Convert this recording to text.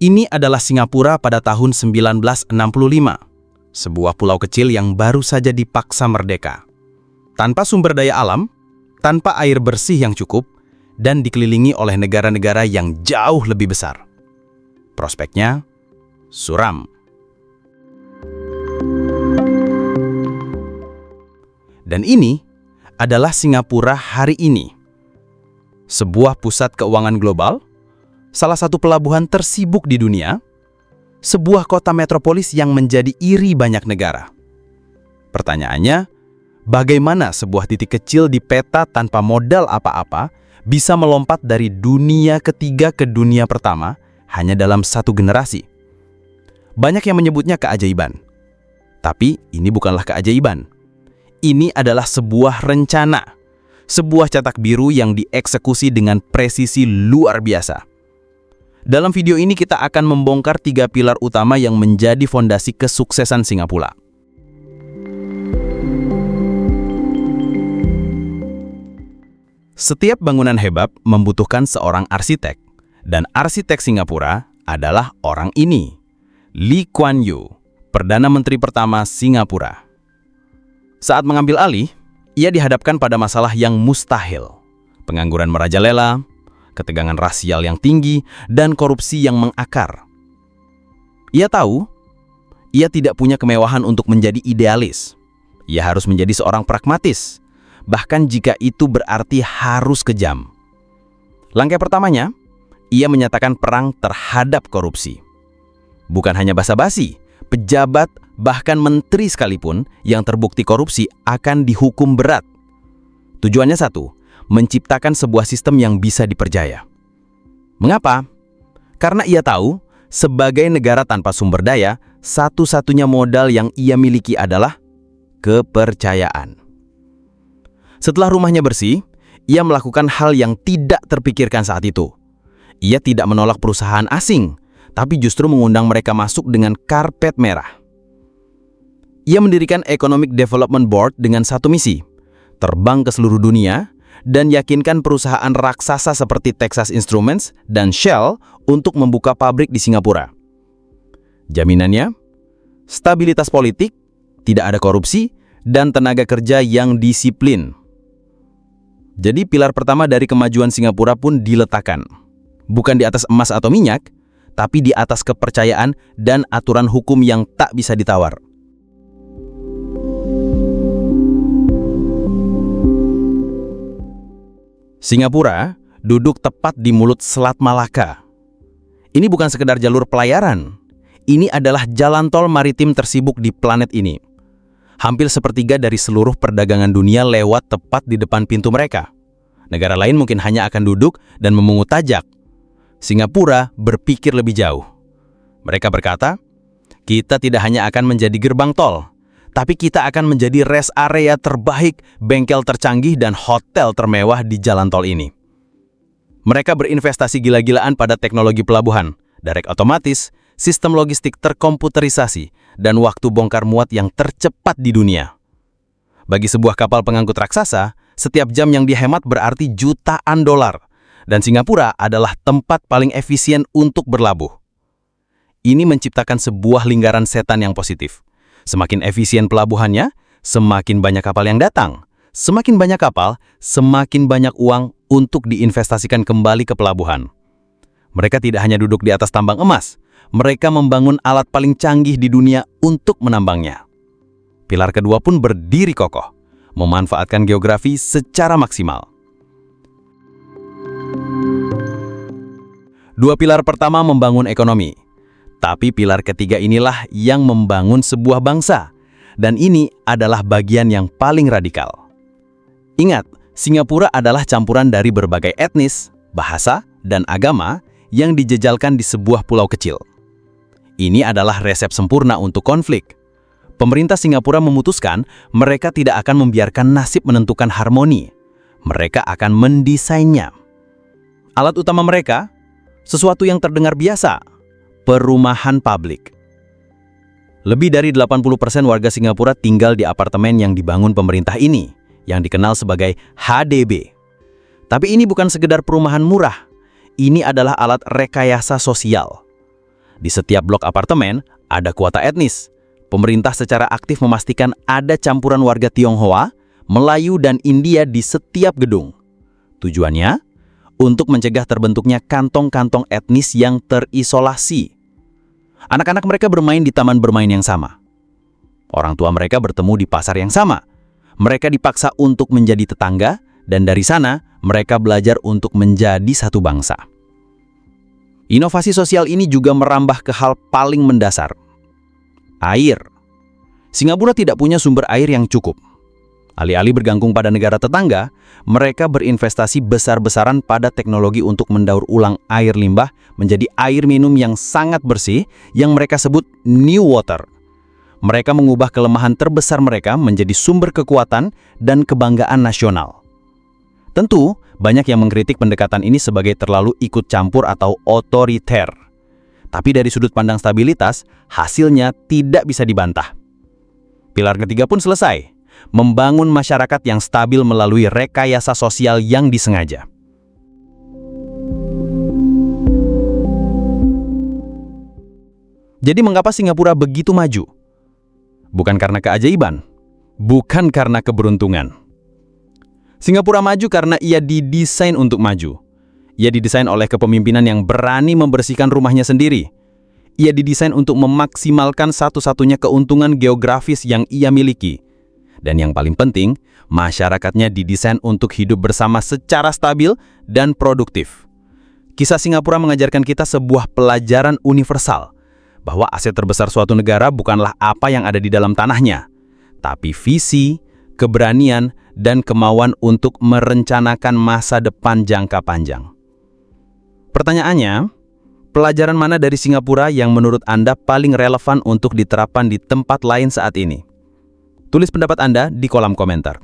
Ini adalah Singapura pada tahun 1965, sebuah pulau kecil yang baru saja dipaksa merdeka. Tanpa sumber daya alam, tanpa air bersih yang cukup, dan dikelilingi oleh negara-negara yang jauh lebih besar. Prospeknya suram. Dan ini adalah Singapura hari ini. Sebuah pusat keuangan global, salah satu pelabuhan tersibuk di dunia, sebuah kota metropolis yang menjadi iri banyak negara. Pertanyaannya, bagaimana sebuah titik kecil di peta tanpa modal apa-apa bisa melompat dari dunia ketiga ke dunia pertama hanya dalam satu generasi? Banyak yang menyebutnya keajaiban. Tapi ini bukanlah keajaiban. Ini adalah sebuah rencana, sebuah cetak biru yang dieksekusi dengan presisi luar biasa. Dalam video ini kita akan membongkar 3 pilar utama yang menjadi fondasi kesuksesan Singapura. Setiap bangunan hebat membutuhkan seorang arsitek, dan arsitek Singapura adalah orang ini, Lee Kuan Yew, Perdana Menteri pertama Singapura. Saat mengambil alih, ia dihadapkan pada masalah yang mustahil, pengangguran merajalela, ketegangan rasial yang tinggi, dan korupsi yang mengakar. Ia tahu, ia tidak punya kemewahan untuk menjadi idealis. Ia harus menjadi seorang pragmatis, bahkan jika itu berarti harus kejam. Langkah pertamanya, ia menyatakan perang terhadap korupsi. Bukan hanya basa-basi, pejabat, bahkan menteri sekalipun yang terbukti korupsi akan dihukum berat. Tujuannya satu, menciptakan sebuah sistem yang bisa dipercaya. Mengapa? Karena ia tahu, sebagai negara tanpa sumber daya, satu-satunya modal yang ia miliki adalah kepercayaan. Setelah rumahnya bersih, ia melakukan hal yang tidak terpikirkan saat itu. Ia tidak menolak perusahaan asing, tapi justru mengundang mereka masuk dengan karpet merah. Ia mendirikan Economic Development Board dengan satu misi, terbang ke seluruh dunia dan yakinkan perusahaan raksasa seperti Texas Instruments dan Shell untuk membuka pabrik di Singapura. Jaminannya, stabilitas politik, tidak ada korupsi, dan tenaga kerja yang disiplin. Jadi pilar pertama dari kemajuan Singapura pun diletakkan. Bukan di atas emas atau minyak, tapi di atas kepercayaan dan aturan hukum yang tak bisa ditawar. Singapura duduk tepat di mulut Selat Malaka. Ini bukan sekedar jalur pelayaran. Ini adalah jalan tol maritim tersibuk di planet ini. Hampir sepertiga dari seluruh perdagangan dunia lewat tepat di depan pintu mereka. Negara lain mungkin hanya akan duduk dan memungut pajak. Singapura berpikir lebih jauh. Mereka berkata, kita tidak hanya akan menjadi gerbang tol, tapi kita akan menjadi rest area terbaik, bengkel tercanggih, dan hotel termewah di jalan tol ini. Mereka berinvestasi gila-gilaan pada teknologi pelabuhan, direct otomatis, sistem logistik terkomputerisasi, dan waktu bongkar muat yang tercepat di dunia. Bagi sebuah kapal pengangkut raksasa, setiap jam yang dihemat berarti jutaan dolar, dan Singapura adalah tempat paling efisien untuk berlabuh. Ini menciptakan sebuah lingkaran setan yang positif. Semakin efisien pelabuhannya, semakin banyak kapal yang datang. Semakin banyak kapal, semakin banyak uang untuk diinvestasikan kembali ke pelabuhan. Mereka tidak hanya duduk di atas tambang emas, mereka membangun alat paling canggih di dunia untuk menambangnya. Pilar kedua pun berdiri kokoh, memanfaatkan geografi secara maksimal. Dua pilar pertama membangun ekonomi. Tapi pilar ketiga inilah yang membangun sebuah bangsa. Dan ini adalah bagian yang paling radikal. Ingat, Singapura adalah campuran dari berbagai etnis, bahasa, dan agama yang dijejalkan di sebuah pulau kecil. Ini adalah resep sempurna untuk konflik. Pemerintah Singapura memutuskan mereka tidak akan membiarkan nasib menentukan harmoni. Mereka akan mendesainnya. Alat utama mereka, sesuatu yang terdengar biasa, perumahan publik. Lebih dari 80% warga Singapura tinggal di apartemen yang dibangun pemerintah ini, yang dikenal sebagai HDB. Tapi ini bukan sekedar perumahan murah, ini adalah alat rekayasa sosial. Di setiap blok apartemen ada kuota etnis. Pemerintah secara aktif memastikan ada campuran warga Tionghoa, Melayu, dan India di setiap gedung. Tujuannya untuk mencegah terbentuknya kantong-kantong etnis yang terisolasi. Anak-anak mereka bermain di taman bermain yang sama. Orang tua mereka bertemu di pasar yang sama. Mereka dipaksa untuk menjadi tetangga, dan dari sana mereka belajar untuk menjadi satu bangsa. Inovasi sosial ini juga merambah ke hal paling mendasar. Air. Singapura tidak punya sumber air yang cukup. Alih-alih bergantung pada negara tetangga, mereka berinvestasi besar-besaran pada teknologi untuk mendaur ulang air limbah menjadi air minum yang sangat bersih yang mereka sebut New Water. Mereka mengubah kelemahan terbesar mereka menjadi sumber kekuatan dan kebanggaan nasional. Tentu, banyak yang mengkritik pendekatan ini sebagai terlalu ikut campur atau otoriter. Tapi dari sudut pandang stabilitas, hasilnya tidak bisa dibantah. Pilar ketiga pun selesai. Membangun masyarakat yang stabil melalui rekayasa sosial yang disengaja. Jadi mengapa Singapura begitu maju? Bukan karena keajaiban, bukan karena keberuntungan. Singapura maju karena ia didesain untuk maju. Ia didesain oleh kepemimpinan yang berani membersihkan rumahnya sendiri. Ia didesain untuk memaksimalkan satu-satunya keuntungan geografis yang ia miliki. Dan yang paling penting, masyarakatnya didesain untuk hidup bersama secara stabil dan produktif. Kisah Singapura mengajarkan kita sebuah pelajaran universal, bahwa aset terbesar suatu negara bukanlah apa yang ada di dalam tanahnya, tapi visi, keberanian, dan kemauan untuk merencanakan masa depan jangka panjang. Pertanyaannya, pelajaran mana dari Singapura yang menurut Anda paling relevan untuk diterapkan di tempat lain saat ini? Tulis pendapat Anda di kolom komentar.